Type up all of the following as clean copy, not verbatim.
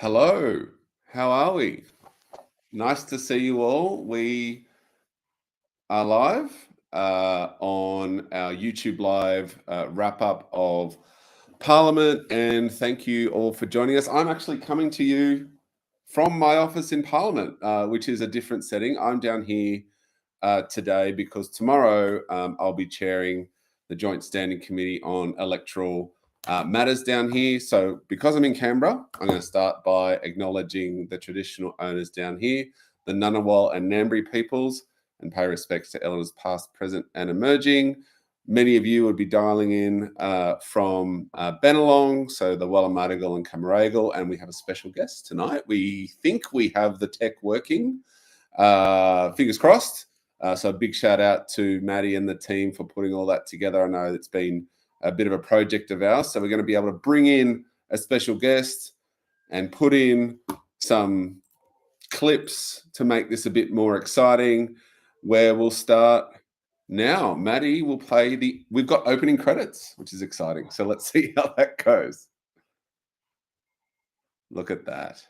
Hello, how are we? Nice to see you all. We are live on our YouTube live wrap up of Parliament, and thank you all for joining us. I'm actually coming to you from my office in Parliament, which is a different setting. I'm down here today because tomorrow I'll be chairing the Joint Standing Committee on Electoral Matters down here. So, because I'm in Canberra, I'm going to start by acknowledging the traditional owners down here, the Ngunnawal and Ngambri peoples, and pay respects to elders past, present, and emerging. Many of you would be dialing in from Bennelong, so the Wallamadigal and Camaragal, and we have a special guest tonight. We think we have the tech working. Fingers crossed. So a big shout out to Maddie and the team for putting all that together. I know it's been a bit of a project of ours. So we're going to be able to bring in a special guest and put in some clips to make this a bit more exciting, where we'll start now. Maddie will play we've got opening credits, which is exciting. So let's see how that goes. Look at that.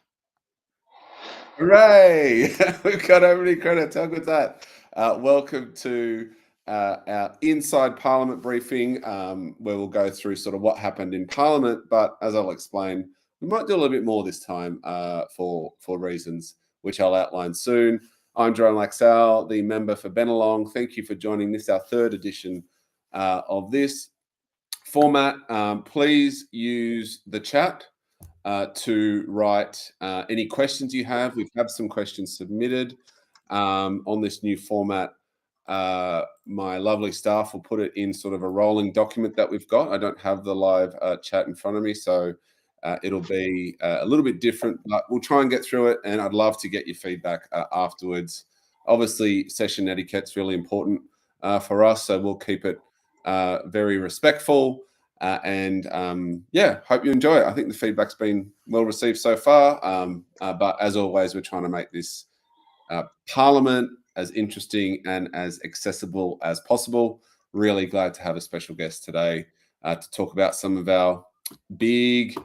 Hooray! We've got opening credits. How good's that? Welcome to our Inside Parliament briefing, where we'll go through sort of what happened in Parliament. But as I'll explain, we might do a little bit more this time for reasons which I'll outline soon. I'm Jerome Laxale, the member for Bennelong. Thank you for joining this, our third edition of this format. Please use the chat to write any questions you have. We've had some questions submitted on this new format. My lovely staff will put it in sort of a rolling document that we've got. I don't have the live chat in front of me, so it'll be a little bit different, but we'll try and get through it, and I'd love to get your feedback afterwards. Obviously, session etiquette's really important for us, so we'll keep it very respectful. Hope you enjoy it. I think the feedback's been well received so far. But as always, we're trying to make this Parliament as interesting and as accessible as possible. Really glad to have a special guest today to talk about some of our big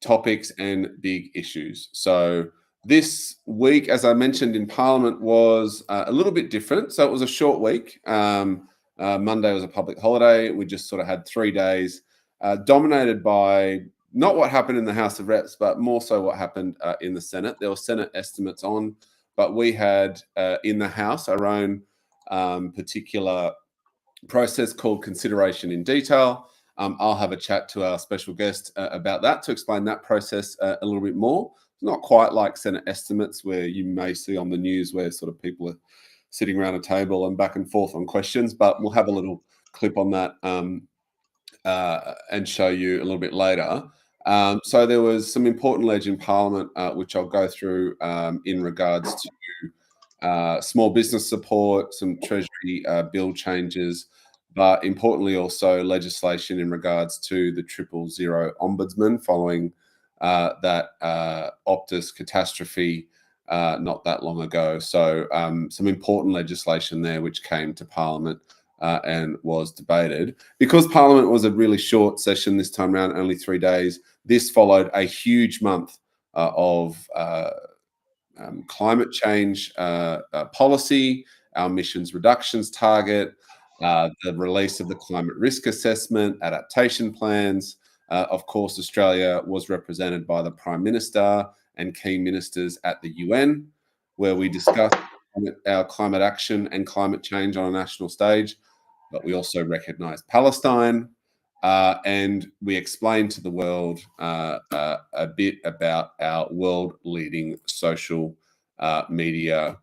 topics and big issues. So this week, as I mentioned in Parliament, was a little bit different. So it was a short week. Monday was a public holiday. We just sort of had 3 days dominated by not what happened in the House of Reps, but more so what happened in the Senate. There were Senate estimates on, but we had in the House our own particular process called consideration in detail. I'll have a chat to our special guest about that to explain that process a little bit more. It's not quite like Senate estimates where you may see on the news where sort of people are sitting around a table and back and forth on questions, but we'll have a little clip on that and show you a little bit later. So there was some important legislation in Parliament, which I'll go through in regards to small business support, some Treasury bill changes, but importantly also legislation in regards to the 000 Ombudsman following that Optus catastrophe not that long ago. So some important legislation there which came to Parliament and was debated. Because Parliament was a really short session this time around, only 3 days, this followed a huge month of climate change policy, our emissions reductions target, the release of the climate risk assessment, adaptation plans. Of course, Australia was represented by the Prime Minister and key ministers at the UN, where we discussed our climate action and climate change on a national stage. But we also recognise Palestine, and we explained to the world a bit about our world-leading social media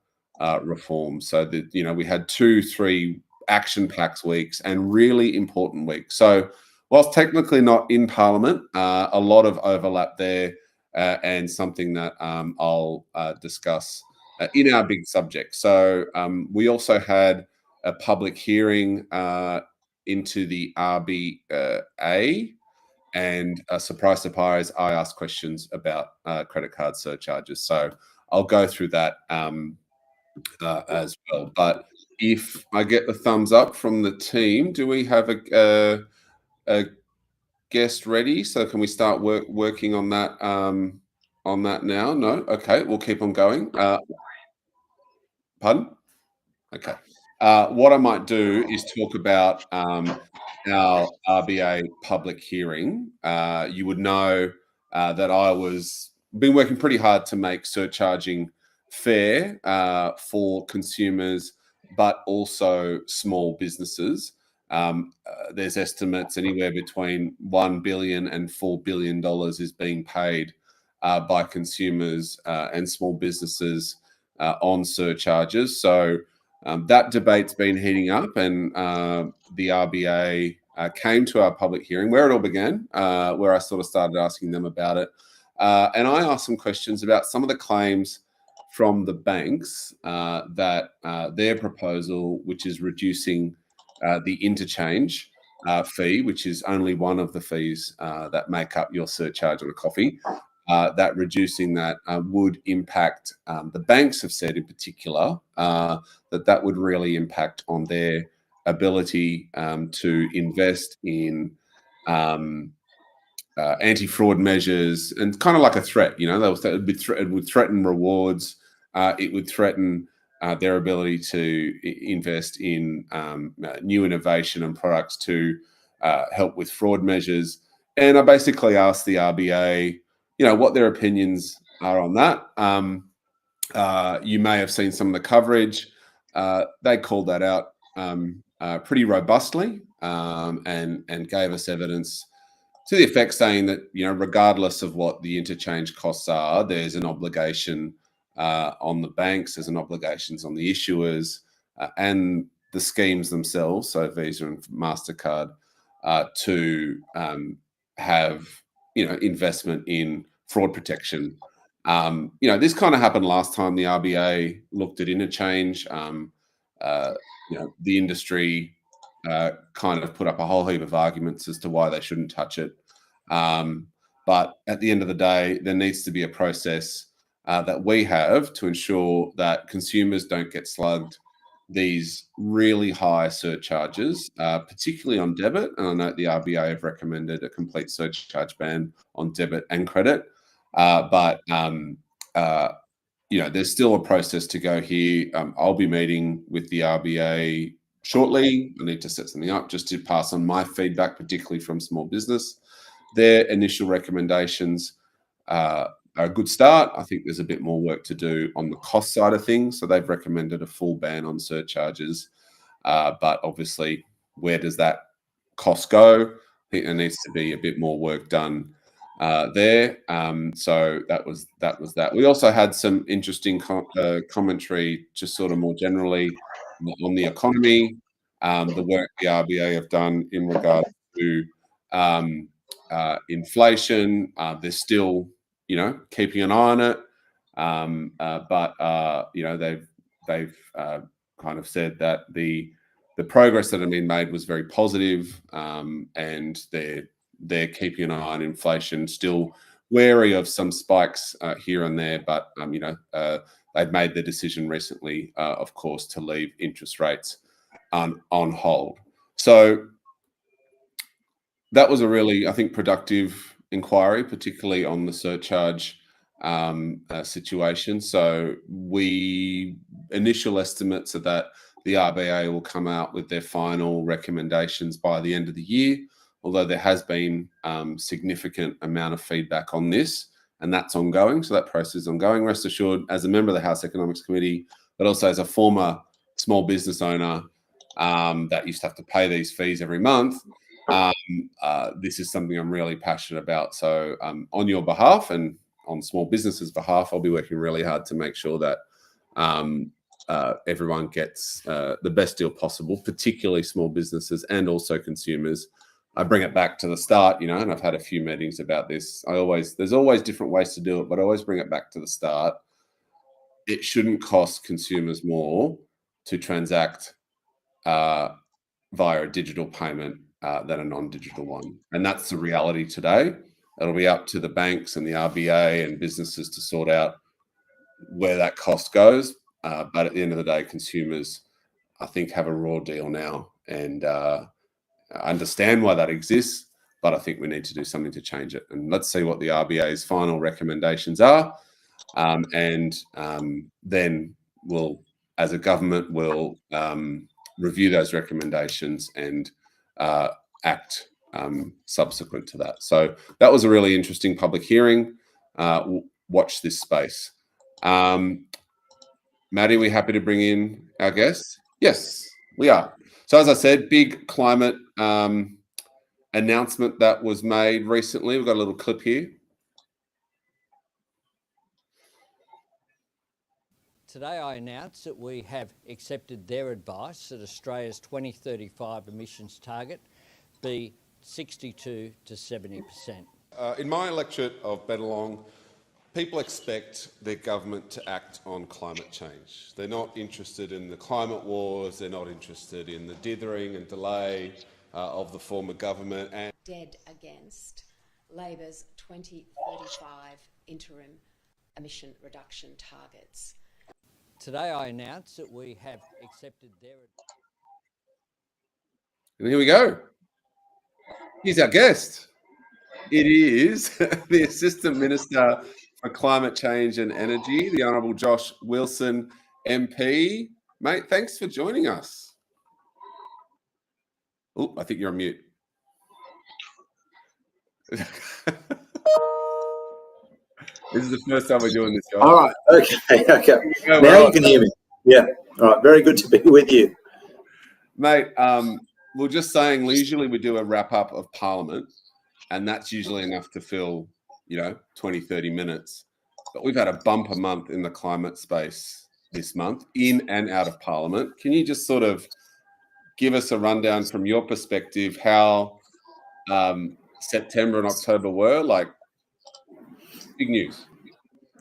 reform. So that we had 2-3 action-packed weeks and really important weeks. So whilst technically not in Parliament, a lot of overlap there, and something that I'll discuss in our big subject. So we also had a public hearing into the RBA, and surprise, surprise, I asked questions about credit card surcharges. So I'll go through that as well. But if I get the thumbs up from the team, do we have a guest ready? So can we start working on that on that now. No, okay, we'll keep on going. Pardon? Okay. What I might do is talk about our RBA public hearing. You would know that I was been working pretty hard to make surcharging fair for consumers, but also small businesses. There's estimates anywhere between $1 billion and $4 billion is being paid by consumers and small businesses on surcharges. So that debate's been heating up, and the RBA came to our public hearing where it all began, where I sort of started asking them about it. And I asked some questions about some of the claims from the banks that their proposal, which is reducing the interchange fee, which is only one of the fees that make up your surcharge on a coffee, that reducing that would impact, the banks have said in particular, that would really impact on their ability to invest in anti-fraud measures, and kind of like a threat. It would threaten rewards. It would threaten their ability to invest in new innovation and products to help with fraud measures. And I basically asked the RBA, what their opinions are on that. You may have seen some of the coverage. They called that out pretty robustly, and gave us evidence to the effect saying that, regardless of what the interchange costs are, there's an obligation on the banks, there's an obligations on the issuers and the schemes themselves, so Visa and MasterCard, to have, investment in fraud protection. This kind of happened last time the RBA looked at interchange. The industry kind of put up a whole heap of arguments as to why they shouldn't touch it. But at the end of the day, there needs to be a process that we have to ensure that consumers don't get slugged these really high surcharges, particularly on debit. And I know the RBA have recommended a complete surcharge ban on debit and credit. But there's still a process to go here. I'll be meeting with the RBA shortly. I need to set something up just to pass on my feedback, particularly from small business. Their initial recommendations are a good start. I think there's a bit more work to do on the cost side of things. So they've recommended a full ban on surcharges. But obviously, where does that cost go? I think there needs to be a bit more work done there. So that was that. We also had some interesting commentary, just sort of more generally on the economy, the work the RBA have done in regard to inflation. They're still, keeping an eye on it, but they've kind of said that the progress that had been made was very positive, and they're keeping an eye on inflation, still wary of some spikes here and there, but they've made the decision recently, of course, to leave interest rates on hold. So that was a really, I think, productive inquiry, particularly on the surcharge situation. So initial estimates are that the RBA will come out with their final recommendations by the end of the year, although there has been significant amount of feedback on this, and that's ongoing. So that process is ongoing. Rest assured, as a member of the House Economics Committee, but also as a former small business owner that used to have to pay these fees every month, this is something I'm really passionate about. So on your behalf and on small businesses' behalf, I'll be working really hard to make sure that everyone gets the best deal possible, particularly small businesses and also consumers. I bring it back to the start, and I've had a few meetings about this. There's always different ways to do it, but I always bring it back to the start. It shouldn't cost consumers more to transact via a digital payment than a non-digital one. And that's the reality today. It'll be up to the banks and the RBA and businesses to sort out where that cost goes. But at the end of the day, consumers, I think, have a raw deal now, and understand why that exists. but I think we need to do something to change it. And let's see what the RBA's final recommendations are. And then we'll, as a government, will review those recommendations and act subsequent to that. So that was a really interesting public hearing. Watch this space. Maddie, we happy to bring in our guest? Yes, we are. So as I said, big climate announcement that was made recently. We've got a little clip here. Today I announced that we have accepted their advice that Australia's 2035 emissions target be 62 to 70%. In my electorate of Bennelong, people expect their government to act on climate change. They're not interested in the climate wars, they're not interested in the dithering and delay of the former government. And dead against Labor's 2035 interim emission reduction targets. Today I announced that we have accepted their advice. And here we go. Here's our guest. It is the Assistant Minister for Climate Change and Energy, the Honourable Josh Wilson, MP. Mate, thanks for joining us. Oh, I think you're on mute. This is the first time we're doing this, Josh. All right. Okay. Now you can hear me. Yeah. All right. Very good to be with you. Mate, we're just saying, usually we do a wrap-up of Parliament, and that's usually enough to fill, 20, 30 minutes. But we've had a bumper month in the climate space this month, in and out of Parliament. Can you just sort of give us a rundown from your perspective how September and October were? Like, big news.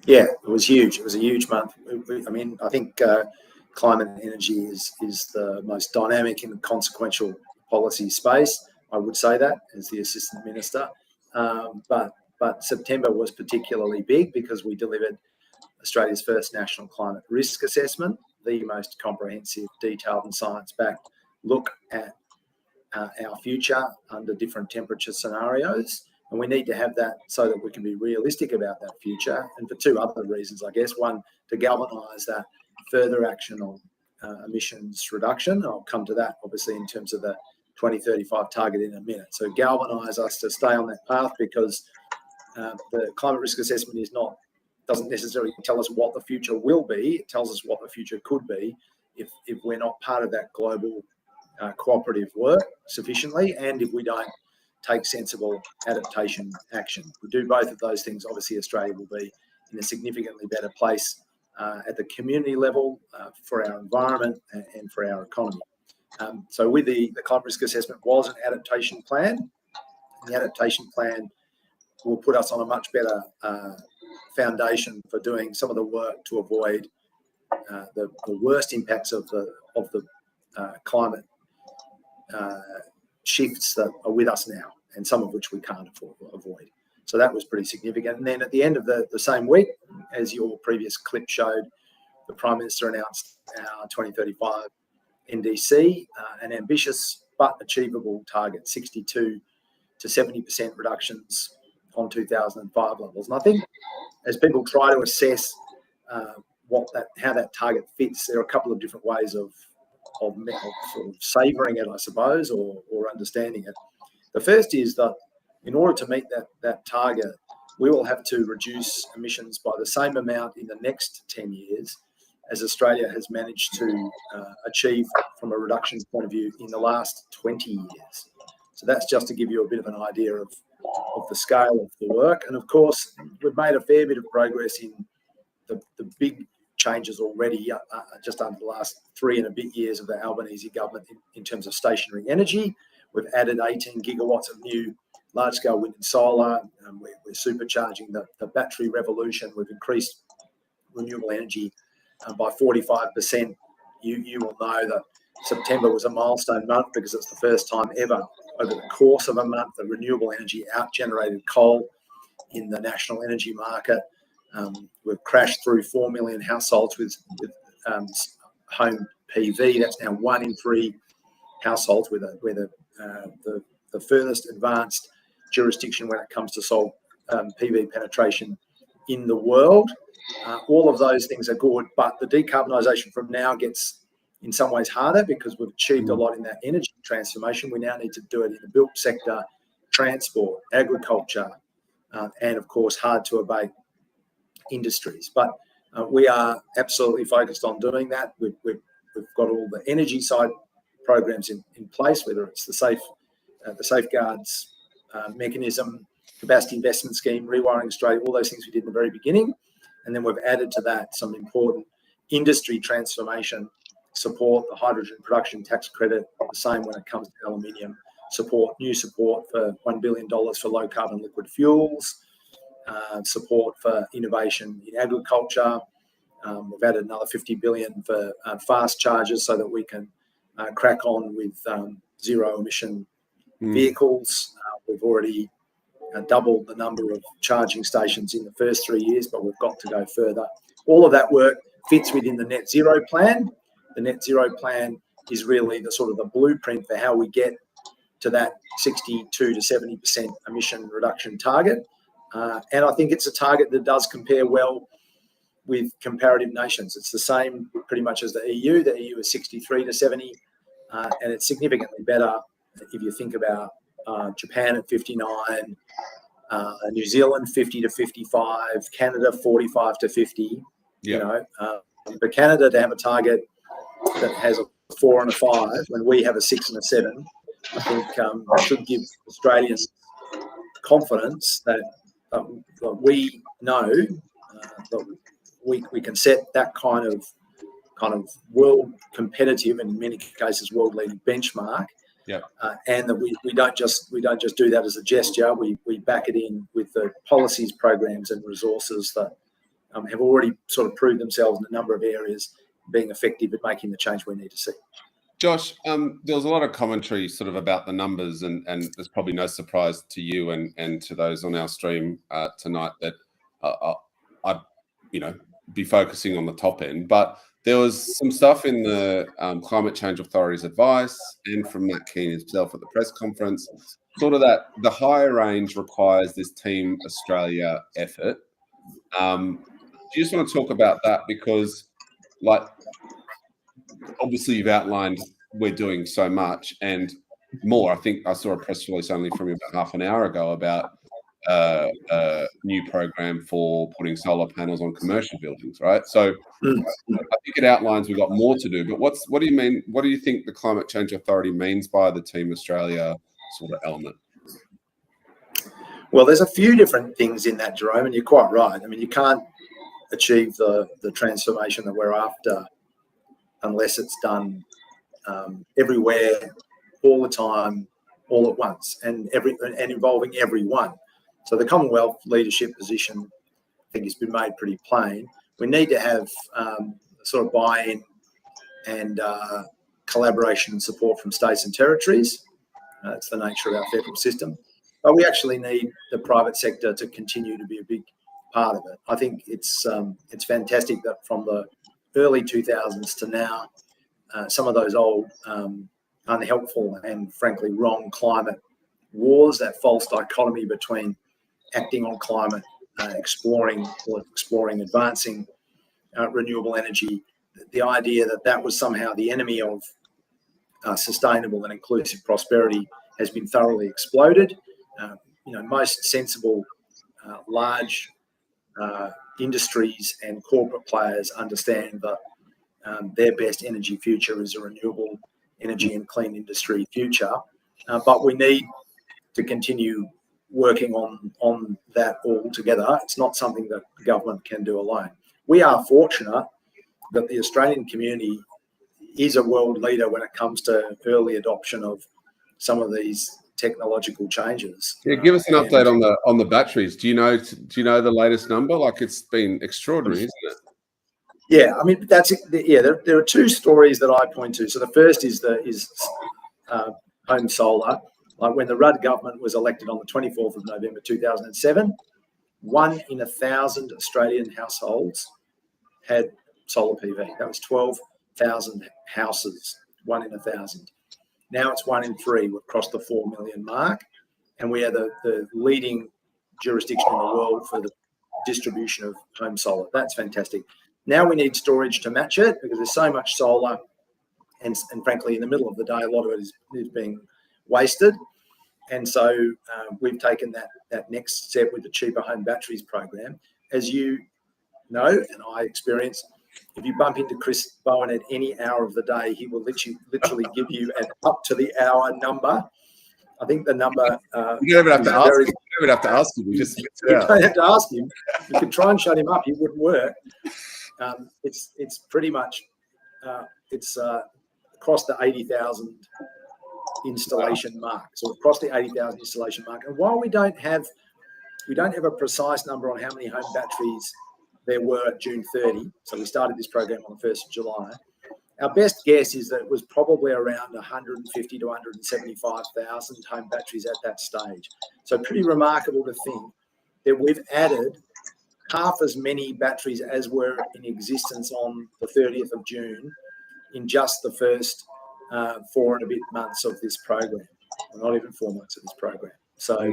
Yeah, it was huge. It was a huge month. I mean, I think climate and energy is the most dynamic and consequential policy space. I would say that as the Assistant Minister. But September was particularly big because we delivered Australia's first national climate risk assessment, the most comprehensive, detailed and science-backed look at our future under different temperature scenarios. And we need to have that so that we can be realistic about that future. And for two other reasons, I guess. One, to galvanise that further action on emissions reduction. I'll come to that, obviously, in terms of the 2035 target in a minute. So galvanise us to stay on that path, because the climate risk assessment doesn't necessarily tell us what the future will be. It tells us what the future could be if we're not part of that global cooperative work sufficiently, and if we don't take sensible adaptation action. If we do both of those things, obviously Australia will be in a significantly better place at the community level for our environment and for our economy. So with the climate risk assessment was an adaptation plan. The adaptation plan will put us on a much better foundation for doing some of the work to avoid the worst impacts of the climate shifts that are with us now, and some of which we can't avoid. So that was pretty significant. And then at the end of the same week, as your previous clip showed, the Prime Minister announced our 2035 NDC, an ambitious but achievable target, 62 to 70% reductions on 2005 levels. And I think as people try to assess how that target fits, there are a couple of different ways of sort of savouring it, I suppose, or understanding it. The first is that in order to meet that target, we will have to reduce emissions by the same amount in the next 10 years as Australia has managed to achieve from a reduction point of view in the last 20 years. So that's just to give you a bit of an idea of the scale of the work. And of course, we've made a fair bit of progress in the big changes already just under the last 3 and a bit years of the Albanese government in terms of stationary energy. We've added 18 gigawatts of new large-scale wind and solar. We're supercharging the battery revolution. We've increased renewable energy by 45%. You will know that September was a milestone month because it's the first time ever over the course of a month that renewable energy out-generated coal in the national energy market. We've crashed through 4 million households with home PV. That's now 1 in 3 households. We're the furthest advanced jurisdiction when it comes to solar PV penetration in the world. All of those things are good, but the decarbonisation from now gets in some ways harder because we've achieved a lot in that energy transformation. We now need to do it in the built sector, transport, agriculture, and of course hard to abate industries. But we are absolutely focused on doing that. We've got all the energy side programs in place, whether it's the safeguards mechanism, capacity investment scheme, Rewiring Australia, all those things we did in the very beginning. And then we've added to that some important industry transformation support, the hydrogen production tax credit, the same when it comes to aluminium, new support for $1 billion for low carbon liquid fuels, support for innovation in agriculture. We've added another 50 billion for fast chargers so that we can crack on with zero emission vehicles. We've already doubled the number of charging stations in the first 3 years, but we've got to go further. All of that work fits within the net zero plan. The net zero plan is really the sort of the blueprint for how we get to that 62 to 70% emission reduction target. And I think it's a target that does compare well with comparative nations. It's the same pretty much as the EU. The EU is 63 to 70, and it's significantly better if you think about Japan at 59, New Zealand 50 to 55, Canada 45 to 50. You know, for Canada to have a target that has a 4 and a 5 when we have a 6 and a 7, I think should give Australians confidence that we know that we can set that kind of world competitive and in many cases world leading benchmark. And that we don't just do that as a gesture. We back it in with the policies, programs, and resources that have already sort of proved themselves in a number of areas, being effective at making the change we need to see. Josh, there was a lot of commentary sort of about the numbers, and there's probably no surprise to you and to those on our stream tonight that I'd be focusing on the top end. But there was some stuff in the Climate Change Authority's advice and from Matt Keane himself at the press conference, sort of that the higher range requires this Team Australia effort. Do you just want to talk about that? Because, like, obviously you've outlined we're doing so much and more. I think I saw a press release only from you about half an hour ago about a new program for putting solar panels on commercial buildings, right? So I think it outlines we've got more to do, but what do you mean? What do you think the Climate Change Authority means by the Team Australia sort of element? Well, there's a few different things in that, Jerome, and you're quite right. I mean, you can't achieve the transformation that we're after unless it's done everywhere, all the time, all at once, and involving everyone. So the Commonwealth leadership position, I think, has been made pretty plain. We need to have sort of buy-in and collaboration and support from states and territories. It's the nature of our federal system. But we actually need the private sector to continue to be a big part of it. I think it's fantastic that from the early 2000s to now, some of those old unhelpful and frankly wrong climate wars, that false dichotomy between acting on climate, exploring, advancing renewable energy, the idea that was somehow the enemy of sustainable and inclusive prosperity has been thoroughly exploded. Most sensible large industries and corporate players understand that their best energy future is a renewable energy and clean industry future. But we need to continue working on that all together. It's not something that the government can do alone. We are fortunate that the Australian community is a world leader when it comes to early adoption of some of these technological changes. Yeah, give us an update on the batteries. Do you know the latest number? Like, it's been extraordinary, isn't it? Yeah, I mean there are two stories that I point to. So the first is home solar. Like when the Rudd government was elected on the 24th of November 2007, 1 in 1,000 Australian households had solar PV. That was 12,000 houses, 1 in 1,000. Now it's 1 in 3. We've crossed the 4 million mark. and we are the leading jurisdiction in the world for the distribution of home solar. That's fantastic. Now we need storage to match it, because there's so much solar, and frankly, in the middle of the day, a lot of it is being wasted. And so we've taken that next step with the Cheaper Home Batteries program. As you know, and I experience, if you bump into Chris Bowen at any hour of the day, he will literally give you an up to the hour number. I think the number. You don't even have to ask him. You don't even have to ask him. You just spits it out. You don't have to ask him. You can try and shut him up. He wouldn't work. It's pretty much across the 80,000 installation mark. So across the 80,000 installation mark. And while we don't have a precise number on how many home batteries there were at June 30, so we started this program on the 1st of July, our best guess is that it was probably around 150 to 175,000 home batteries at that stage. So pretty remarkable to think that we've added half as many batteries as were in existence on the 30th of June in just the first 4 and a bit months of this program, or not even 4 months of this program. So,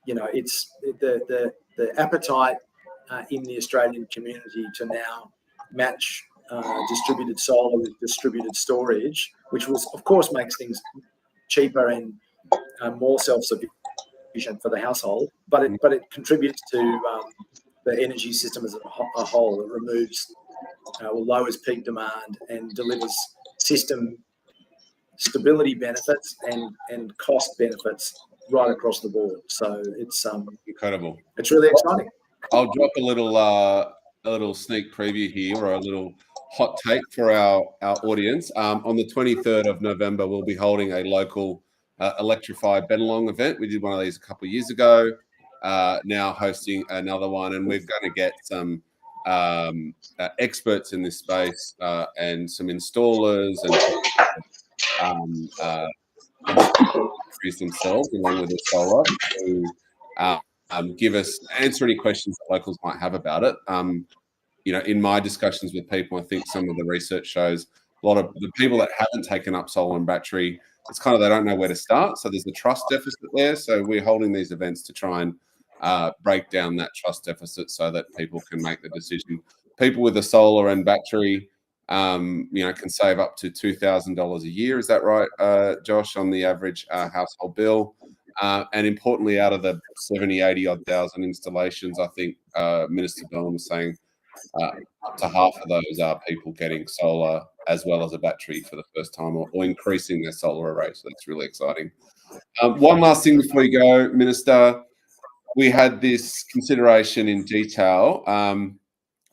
it's the appetite in the Australian community to now match distributed solar with distributed storage, which will, of course, makes things cheaper and more self-sufficient for the household, but it contributes to the energy system as a whole. It removes or lowers peak demand and delivers system stability benefits and cost benefits right across the board. So it's incredible. It's really exciting. I'll drop a little sneak preview here, or a little hot take for our audience. On the 23rd of November, we'll be holding a local Electrify Bennelong event. We did one of these a couple of years ago. Now hosting another one, and we're going to get some experts in this space and some installers and themselves, along with the solar, to answer any questions that locals might have about it. In my discussions with people, I think some of the research shows a lot of the people that haven't taken up solar and battery, it's kind of, they don't know where to start. So there's a trust deficit there. So we're holding these events to try and break down that trust deficit so that people can make the decision. People with a solar and battery, can save up to $2,000 a year. Is that right, Josh, on the average household bill? And importantly, out of the 70, 80 odd thousand installations, I think Minister Bennelong was saying up to half of those are people getting solar as well as a battery for the first time, or increasing their solar array. So that's really exciting. One last thing before we go, Minister. We had this consideration in detail,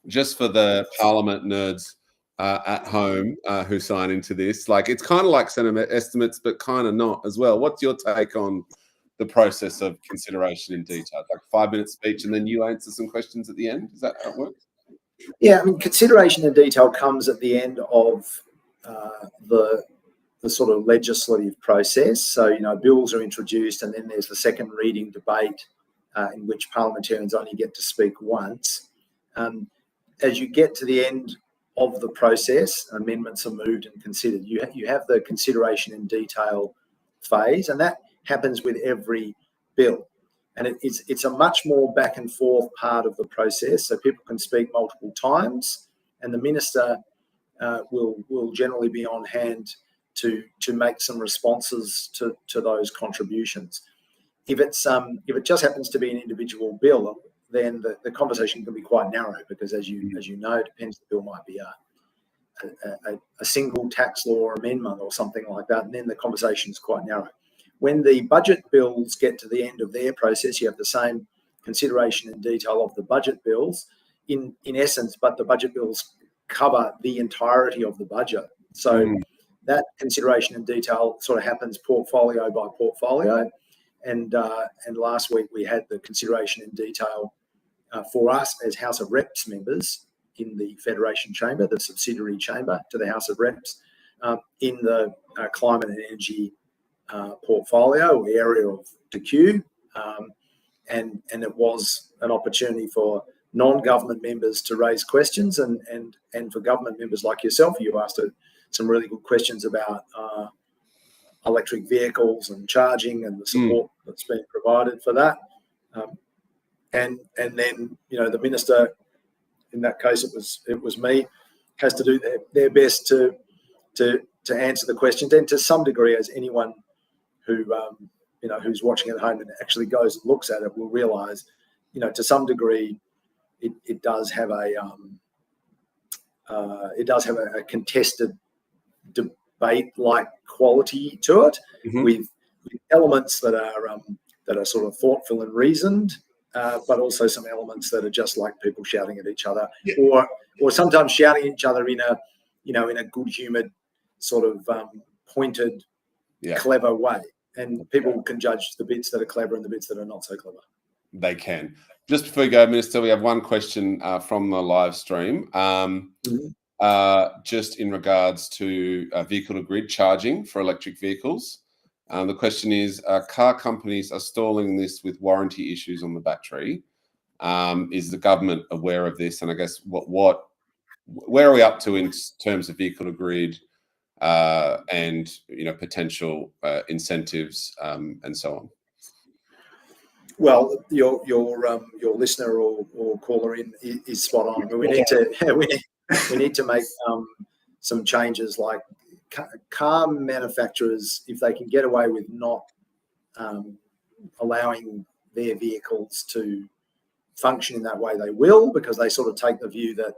just for the Parliament nerds at home who sign into this. Like, it's kind of like sentiment estimates, but kind of not as well. What's your take on the process of consideration in detail? Like 5-minute speech, and then you answer some questions at the end. Is that how it works? Yeah, I mean, consideration in detail comes at the end of the sort of legislative process. So, bills are introduced, and then there's the second reading debate in which parliamentarians only get to speak once. As you get to the end of the process, amendments are moved and considered. You have the consideration in detail phase, and that happens with every bill. And it's a much more back and forth part of the process, so people can speak multiple times, and the minister will generally be on hand to make some responses to those contributions. If it just happens to be an individual bill, then the conversation can be quite narrow, because as you know, it depends. The bill might be a single tax law amendment or something like that, and then the conversation is quite narrow. When the budget bills get to the end of their process, you have the same consideration in detail of the budget bills in essence, but the budget bills cover the entirety of the budget. So that consideration in detail sort of happens portfolio by portfolio. And last week we had the consideration in detail for us as House of Reps members in the Federation Chamber, the subsidiary chamber to the House of Reps, in the climate and energy portfolio or area of the queue, and it was an opportunity for non-government members to raise questions, and for government members like yourself. You asked some really good questions about electric vehicles and charging and the support that's been provided for that. And then, you know, the minister, in that case it was me, has to do their best to answer the questions, and to some degree, as anyone who you know, who's watching at home and actually goes and looks at it will realise, you know, to some degree it does have a contested debate-like quality to it, with elements that are sort of thoughtful and reasoned, but also some elements that are just like people shouting at each other, or sometimes shouting at each other in a, you know, in a good-humoured sort of pointed, clever way. And people can judge the bits that are clever and the bits that are not so clever. They can. Just before we go, Minister, we have one question from the live stream. Just in regards to vehicle-to-grid charging for electric vehicles. The question is, car companies are stalling this with warranty issues on the battery. Is the government aware of this? And I guess where are we up to in terms of vehicle-to-grid and, you know, potential incentives and so on? Well, your listener or caller in is spot on. I mean, we need to make some changes, like car manufacturers, if they can get away with not allowing their vehicles to function in that way, they will, because they sort of take the view that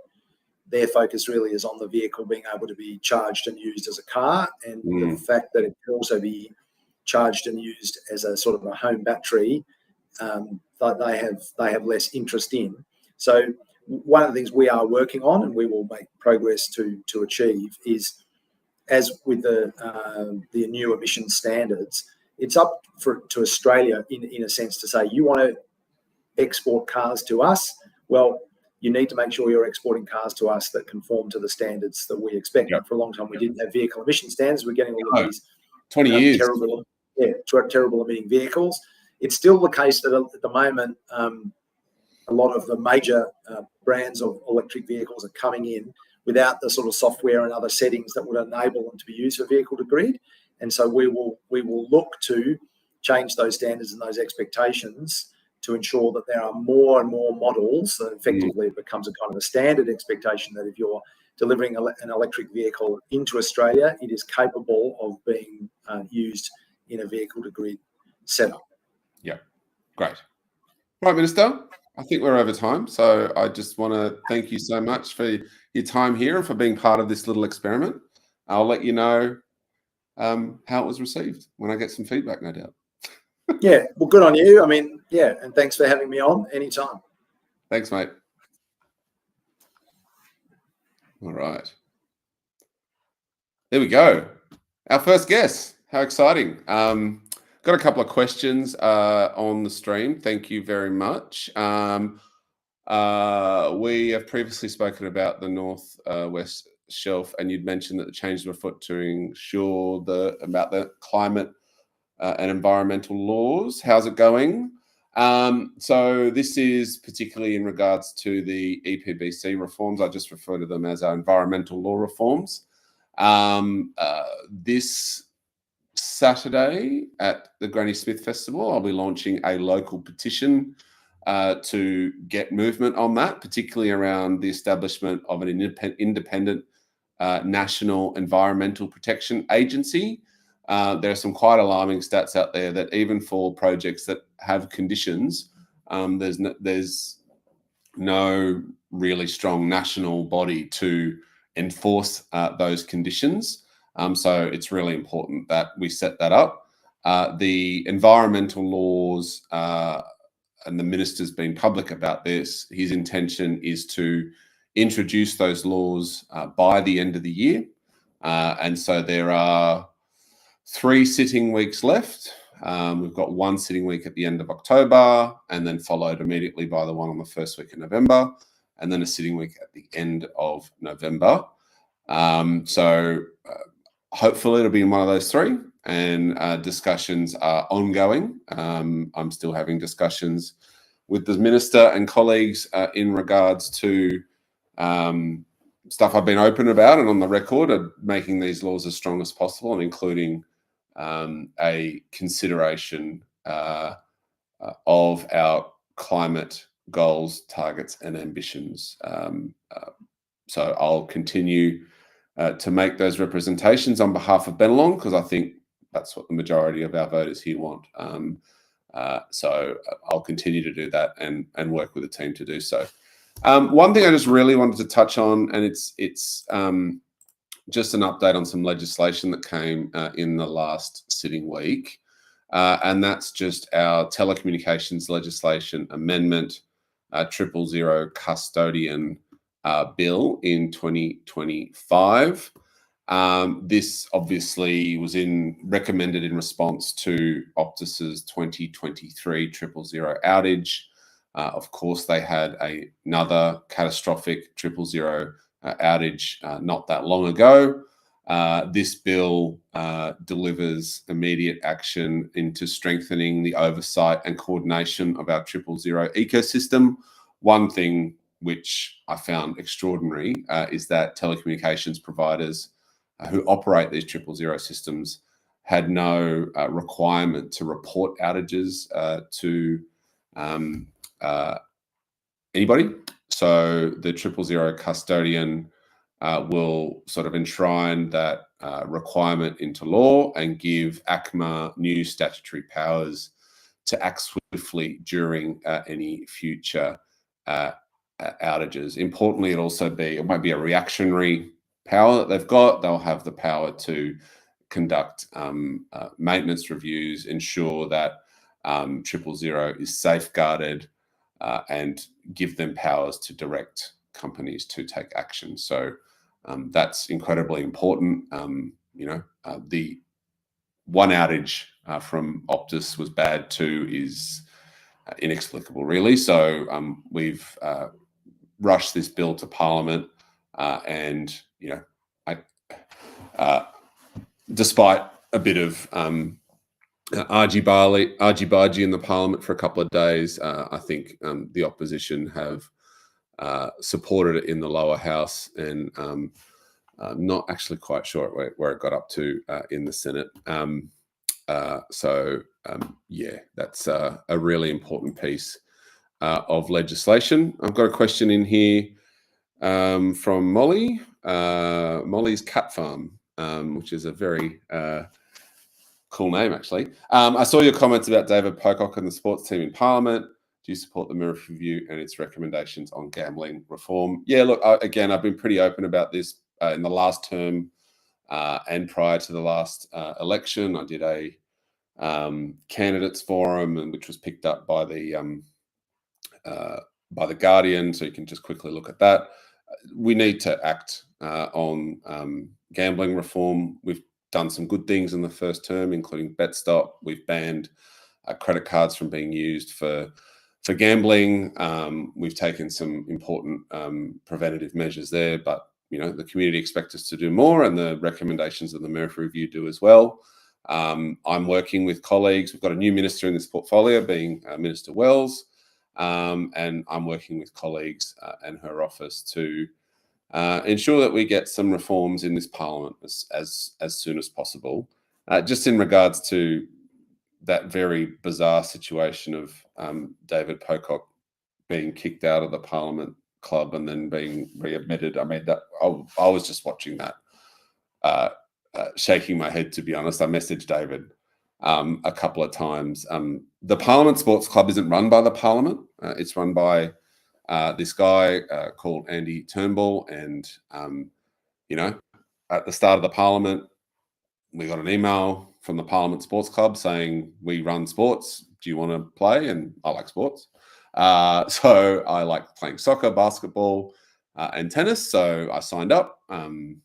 their focus really is on the vehicle being able to be charged and used as a car, and the fact that it can also be charged and used as a sort of a home battery, that they have less interest in. So one of the things we are working on, and we will make progress to achieve, is, as with the new emission standards, it's up to Australia in a sense to say, you want to export cars to us, well, you need to make sure you're exporting cars to us that conform to the standards that we expect. Yep. For a long time, we didn't have vehicle emission standards. We're getting all of these 20 years. terrible emitting vehicles. It's still the case that at the moment, a lot of the major brands of electric vehicles are coming in without the sort of software and other settings that would enable them to be used for vehicle-to-grid. And so we will look to change those standards and those expectations to ensure that there are more and more models, that effectively it becomes a kind of a standard expectation that if you're delivering an electric vehicle into Australia, it is capable of being used in a vehicle-to-grid setup. Yeah, great. Right, Minister, I think we're over time, so I just want to thank you so much for your time here and for being part of this little experiment. I'll let you know how it was received when I get some feedback, no doubt. Yeah, well, good on you. I mean, yeah, and thanks for having me on anytime. Thanks, mate. All right. There we go. Our first guest. How exciting. Got a couple of questions on the stream. Thank you very much. We have previously spoken about the North West Shelf, and you'd mentioned that the changes were afoot to ensure about the climate and environmental laws. How's it going? So this is particularly in regards to the EPBC reforms. I just refer to them as our environmental law reforms. This Saturday at the Granny Smith Festival, I'll be launching a local petition to get movement on that, particularly around the establishment of an independent national environmental protection agency. There are some quite alarming stats out there that even for projects that have conditions, there's no really strong national body to enforce those conditions. So it's really important that we set that up. The environmental laws, and the minister's been public about this, his intention is to introduce those laws by the end of the year. And so there are 3 sitting weeks left. We've got 1 sitting week at the end of October, and then followed immediately by the one on the first week of November, and then a sitting week at the end of November. So hopefully it'll be in one of those 3, and discussions are ongoing. I'm still having discussions with the minister and colleagues in regards to stuff I've been open about and on the record of making these laws as strong as possible, and including a consideration of our climate goals, targets, and ambitions. So I'll continue to make those representations on behalf of Bennelong, because I think that's what the majority of our voters here want. So I'll continue to do that and work with the team to do so. One thing I just really wanted to touch on, and it's just an update on some legislation that came in the last sitting week, and that's just our telecommunications legislation amendment, 000 custodian bill in 2025. This obviously was recommended in response to Optus's 2023 000 outage. Of course, they had another catastrophic 000 outage not that long ago. This bill delivers immediate action into strengthening the oversight and coordination of our 000 ecosystem. One thing which I found extraordinary is that telecommunications providers who operate these 000 systems had no requirement to report outages to anybody. So the 000 custodian will sort of enshrine that requirement into law and give ACMA new statutory powers to act swiftly during any future outages. Importantly, it won't be a reactionary power that they've got. They'll have the power to conduct maintenance reviews, ensure that 000 is safeguarded, and give them powers to direct companies to take action. So that's incredibly important. The one outage from Optus was bad, two is inexplicable, really. So we've rushed this bill to Parliament, and despite a bit of argy-bargy in the Parliament for a couple of days, I think the opposition have supported it in the lower house, and I'm not actually quite sure where it got up to in the Senate. Yeah, that's a really important piece of legislation. I've got a question in here from Molly, Molly's Cat Farm, which is a very cool name, actually. I saw your comments about David Pocock and the sports team in Parliament. Do you support the Mirror Review and its recommendations on gambling reform? Yeah, look, again, I've been pretty open about this in the last term and prior to the last election. I did a candidates forum, which was picked up by the Guardian, so you can just quickly look at that. We need to act on gambling reform. We've done some good things in the first term, including BetStop. We've banned credit cards from being used for gambling. We've taken some important preventative measures there, but the community expects us to do more, and the recommendations of the Mirror Review do as well. I'm working with colleagues. We've got a new minister in this portfolio, being Minister Wells, and I'm working with colleagues and her office to ensure that we get some reforms in this Parliament as soon as possible. Just in regards to that very bizarre situation of David Pocock being kicked out of the Parliament Club and then being readmitted. I mean, I was just watching that, shaking my head, to be honest. I messaged David a couple of times. The Parliament Sports Club isn't run by the Parliament. It's run by this guy called Andy Turnbull. And, at the start of the Parliament, we got an email from the Parliament Sports Club saying, we run sports. Do you want to play? And I like sports. So I like playing soccer, basketball, and tennis. So I signed up and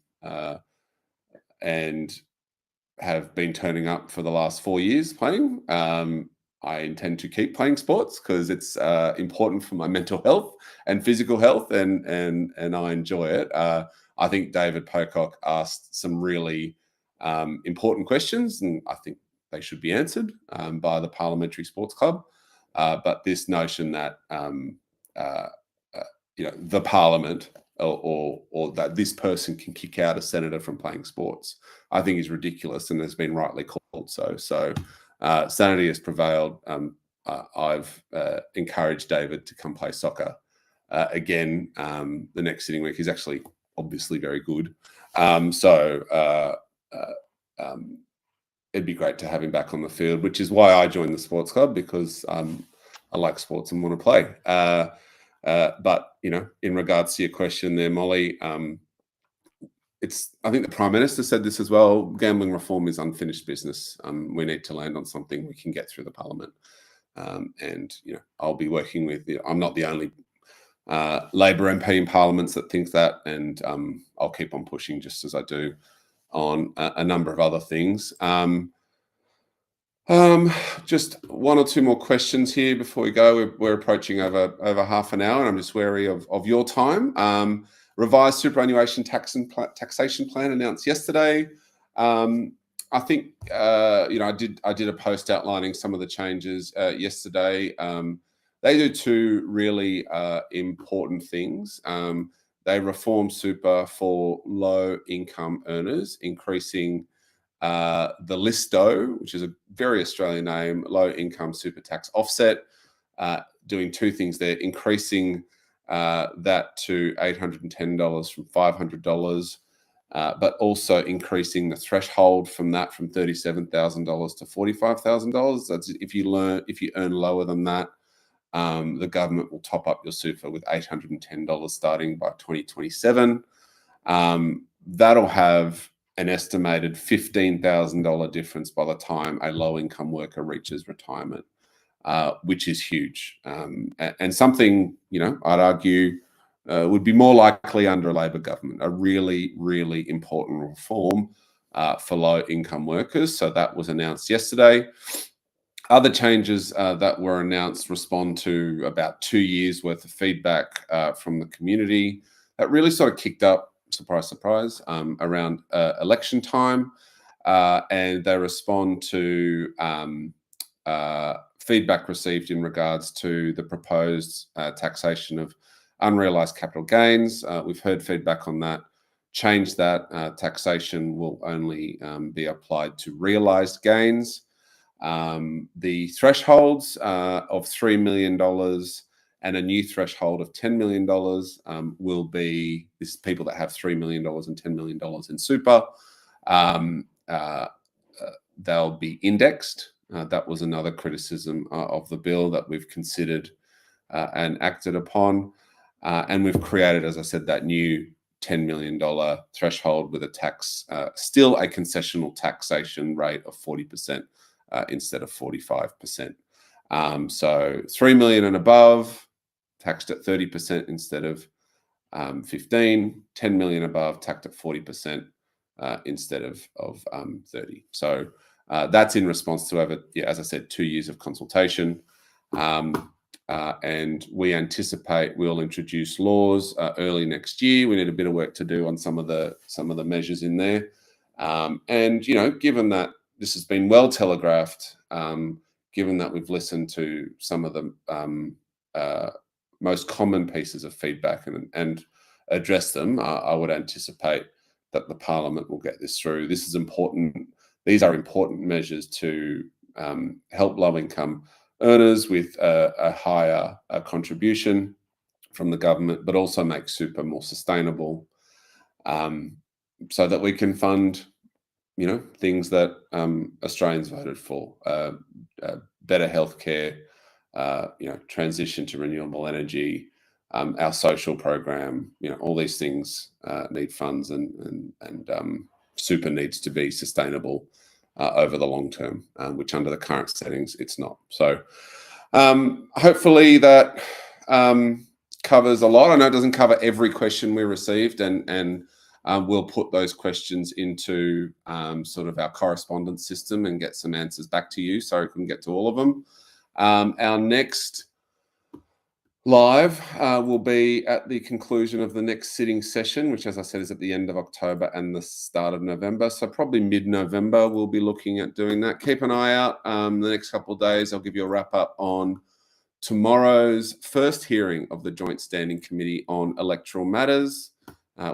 have been turning up for the last 4 years playing. I intend to keep playing sports because it's important for my mental health and physical health, and I enjoy it. I think David Pocock asked some really important questions, and I think they should be answered by the Parliamentary Sports Club. But this notion that the Parliament or that this person can kick out a senator from playing sports, I think is ridiculous, and has been rightly called so. So sanity has prevailed. I've encouraged David to come play soccer again the next sitting week. He's actually obviously very good. It'd be great to have him back on the field, which is why I joined the sports club, because I like sports and want to play. But, you know, in regards to your question there, Molly, I think the Prime Minister said this as well, gambling reform is unfinished business. We need to land on something we can get through the Parliament. And, you know, I'll be working with, I'm not the only Labor MP in parliaments that think that, and I'll keep on pushing just as I do on a number of other things. Just one or two more questions here before we go. We're approaching over half an hour, and I'm just wary of your time. Revised superannuation taxation plan announced yesterday. I think you know, I did a post outlining some of the changes yesterday. They do two really important things. They reform super for low income earners, increasing the LISTO, which is a very Australian name, low income super tax offset, doing two things there, increasing that to $810 from $500, but also increasing the threshold from that from $37,000 to $45,000. That's if you earn lower than that, the government will top up your super with $810 starting by 2027. That'll have an estimated $15,000 difference by the time a low-income worker reaches retirement, which is huge, and something, you know, I'd argue would be more likely under a Labor government. A really, really important reform for low-income workers. So that was announced yesterday. Other changes that were announced respond to about 2 years worth of feedback from the community that really sort of kicked up, surprise, surprise, around election time. And they respond to feedback received in regards to the proposed taxation of unrealised capital gains. We've heard feedback on that. Change that. Taxation will only be applied to realised gains. The thresholds of $3 million and a new threshold of $10 million will be this people that have $3 million and $10 million in super. They'll be indexed. That was another criticism of the bill that we've considered and acted upon. And we've created, as I said, that new $10 million threshold with a tax, still a concessional taxation rate of 40%. Instead of 45%. So 3 million and above, taxed at 30% instead of 15, 10 million above, taxed at 40% instead of 30. So that's in response to over, as I said, 2 years of consultation. And we anticipate we'll introduce laws early next year. We need a bit of work to do on some of the measures in there. And, you know, given that this has been well telegraphed, given that we've listened to some of the most common pieces of feedback and addressed them, I would anticipate that the Parliament will get this through. This is important. These are important measures to help low-income earners with a higher contribution from the government, but also make super more sustainable, so that we can fund, you know, things that Australians voted for, better healthcare, you know, transition to renewable energy, our social program, you know, all these things need funds, and super needs to be sustainable over the long term, which under the current settings, it's not. So hopefully that covers a lot. I know it doesn't cover every question we received, and we'll put those questions into sort of our correspondence system and get some answers back to you. Sorry, I couldn't get to all of them. Our next live will be at the conclusion of the next sitting session, which, as I said, is at the end of October and the start of November. So probably mid-November, we'll be looking at doing that. Keep an eye out. The next couple of days, I'll give you a wrap up on tomorrow's first hearing of the Joint Standing Committee on Electoral Matters,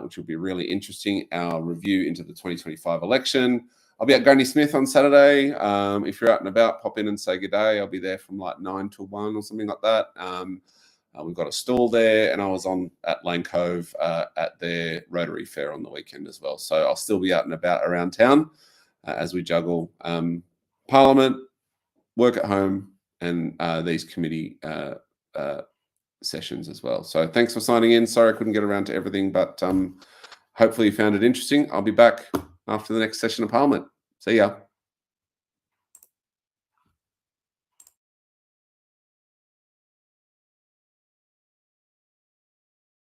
which will be really interesting. Our review into the 2025 election. I'll be at Granny Smith on Saturday. If you're out and about, pop in and say good day. I'll be there from like 9 till 1 or something like that. We've got a stall there, and I was on at Lane Cove at their Rotary Fair on the weekend as well. So I'll still be out and about around town as we juggle Parliament, work at home, and these committee sessions as well. So thanks for signing in. Sorry I couldn't get around to everything, but hopefully you found it interesting. I'll be back after the next session of Parliament. See ya.